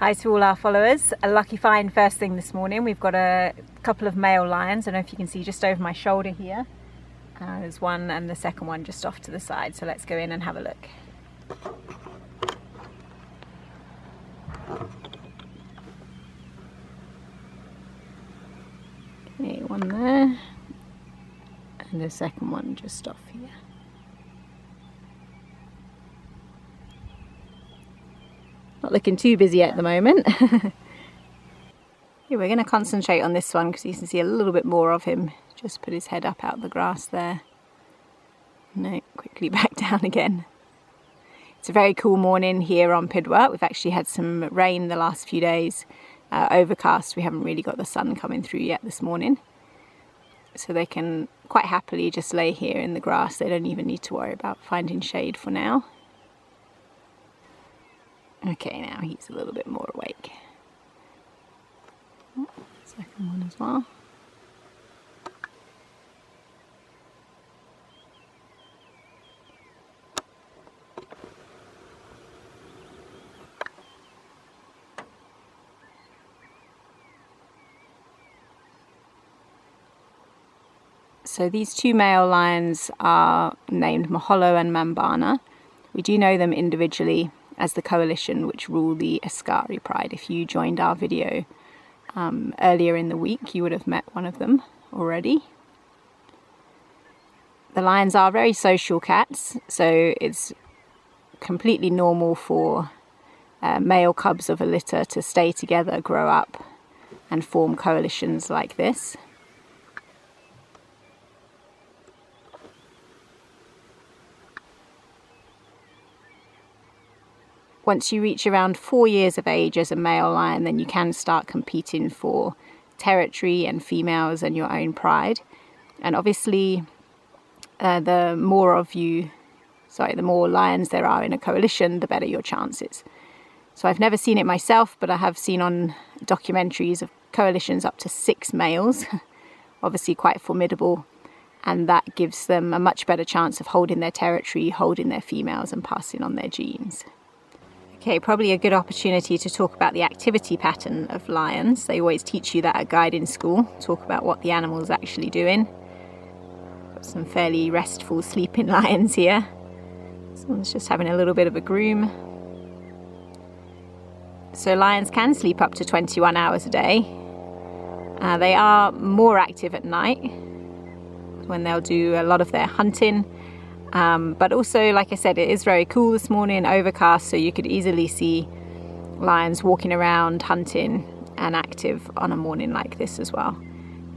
Hi to all our followers. A lucky find first thing this morning. We've got a couple of male lions. I don't know if you can see just over my shoulder here. There's one and the second one just off to the side. So let's go in and have a look. Okay, one there. And the second one just off here. Not looking too busy at the moment. Here, we're going to concentrate on this one because you can see a little bit more of him. Just put his head up out of the grass there. No, quickly back down again. It's a very cool morning here on Pidwa. We've actually had some rain the last few days. Overcast. We haven't really got the sun coming through yet this morning. So they can quite happily just lay here in the grass. They don't even need to worry about finding shade for now. Okay, now he's a little bit more awake. Second one as well. So these two male lions are named Maholo and Mambana. We do know them individually as the coalition which rule the Askari pride. If you joined our video earlier in the week, you would have met one of them already. The lions are very social cats, so it's completely normal for male cubs of a litter to stay together, grow up, and form coalitions like this. Once you reach around 4 years of age as a male lion, then you can start competing for territory and females and your own pride. And obviously, the more lions there are in a coalition, the better your chances. So I've never seen it myself, but I have seen on documentaries of coalitions up to 6 males, obviously quite formidable. And that gives them a much better chance of holding their territory, holding their females and passing on their genes. Okay, probably a good opportunity to talk about the activity pattern of lions. They always teach you that at guiding school, talk about what the animal's actually doing. Got some fairly restful sleeping lions here. This one's just having a little bit of a groom. So lions can sleep up to 21 hours a day. They are more active at night when they'll do a lot of their hunting. But also, like I said, it is very cool this morning, overcast, so you could easily see lions walking around, hunting and active on a morning like this as well.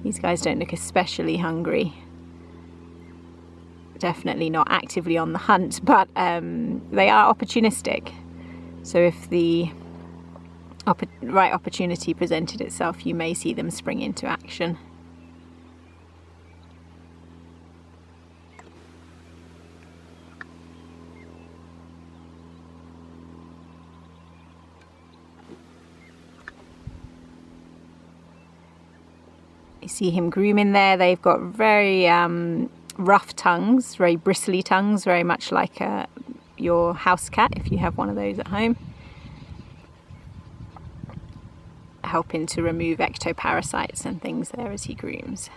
These guys don't look especially hungry. Definitely not actively on the hunt, but they are opportunistic. So if the right opportunity presented itself, you may see them spring into action. You see him grooming there. They've got very rough tongues, very bristly tongues, very much like your house cat if you have one of those at home. Helping to remove ectoparasites and things there as he grooms.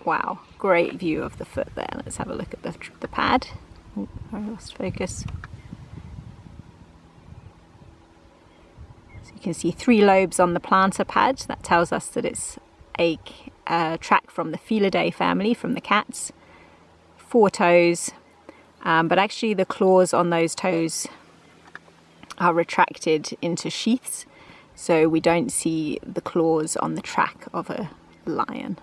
Wow, great view of the foot there. Let's have a look at the pad. Oh, I lost focus. You can see 3 lobes on the plantar pad. That tells us that it's a track from the Felidae family, from the cats. 4 toes, but actually the claws on those toes are retracted into sheaths, so we don't see the claws on the track of a lion.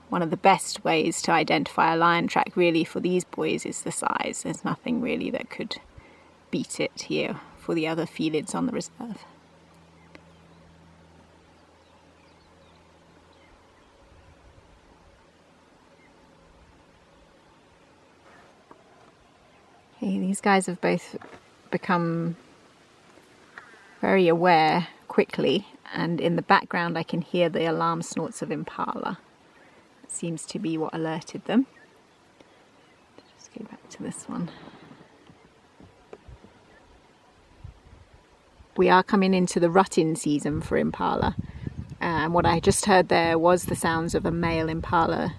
One of the best ways to identify a lion track really for these boys is the size. There's nothing really that could beat it here for the other felids on the reserve. Okay, these guys have both become very aware quickly, and in the background I can hear the alarm snorts of impala. That seems to be what alerted them. Just go back to this one. We are coming into the rutting season for impala, and what I just heard there was the sounds of a male impala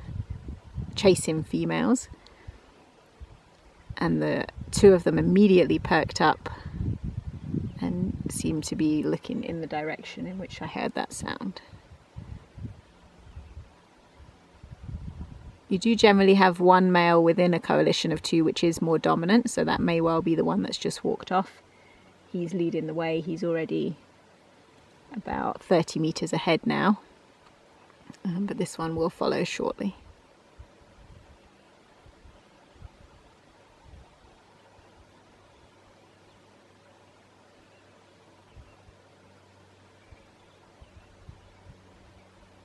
chasing females, and the two of them immediately perked up and seemed to be looking in the direction in which I heard that sound. You do generally have one male within a coalition of two which is more dominant, so that may well be the one that's just walked off. He's leading the way. He's already about 30 meters ahead now, but this one will follow shortly.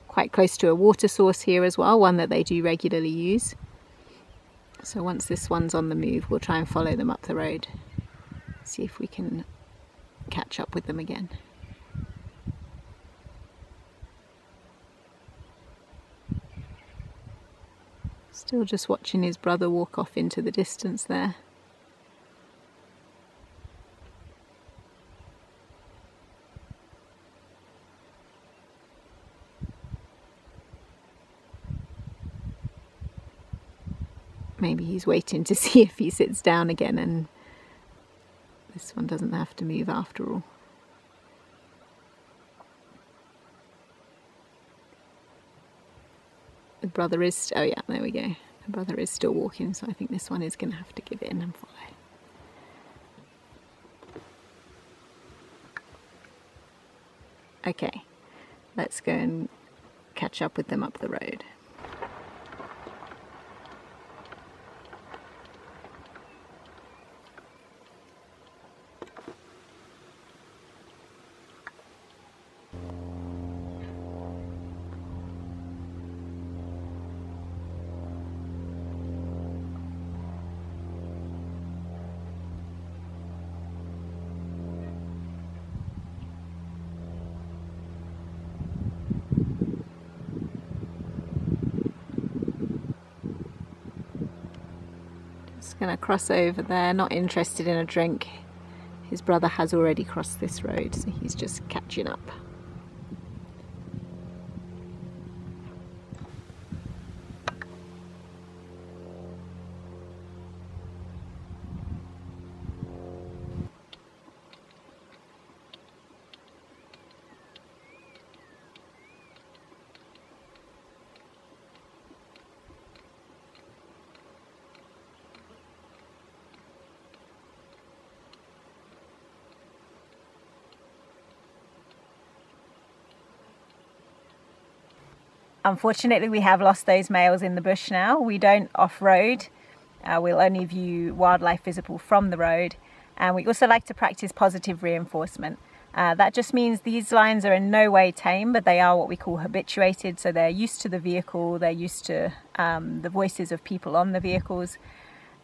Quite close to a water source here as well, one that they do regularly use. So once this one's on the move, we'll try and follow them up the road, see if we can catch up with them again. Still just watching his brother walk off into the distance there. Maybe he's waiting to see if he sits down again, and this one doesn't have to move after all. The brother is, oh yeah, there we go. The brother is still walking, so I think this one is going to have to give in and follow. Okay, let's go and catch up with them up the road. Just going to cross over there, not interested in a drink. His brother has already crossed this road, so he's just catching up. Unfortunately, we have lost those males in the bush now. We don't off-road. We'll only view wildlife visible from the road. And we also like to practice positive reinforcement. That just means these lions are in no way tame, but they are what we call habituated. So they're used to the vehicle, they're used to the voices of people on the vehicles.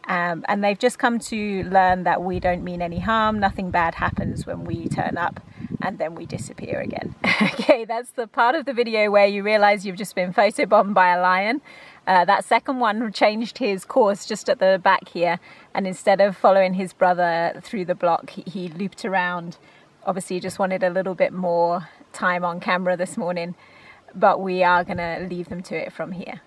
And they've just come to learn that we don't mean any harm, nothing bad happens when we turn up, and then we disappear again. Okay, that's the part of the video where you realize you've just been photobombed by a lion. That second one changed his course just at the back here, and instead of following his brother through the block, he looped around. Obviously, he just wanted a little bit more time on camera this morning, but we are gonna leave them to it from here.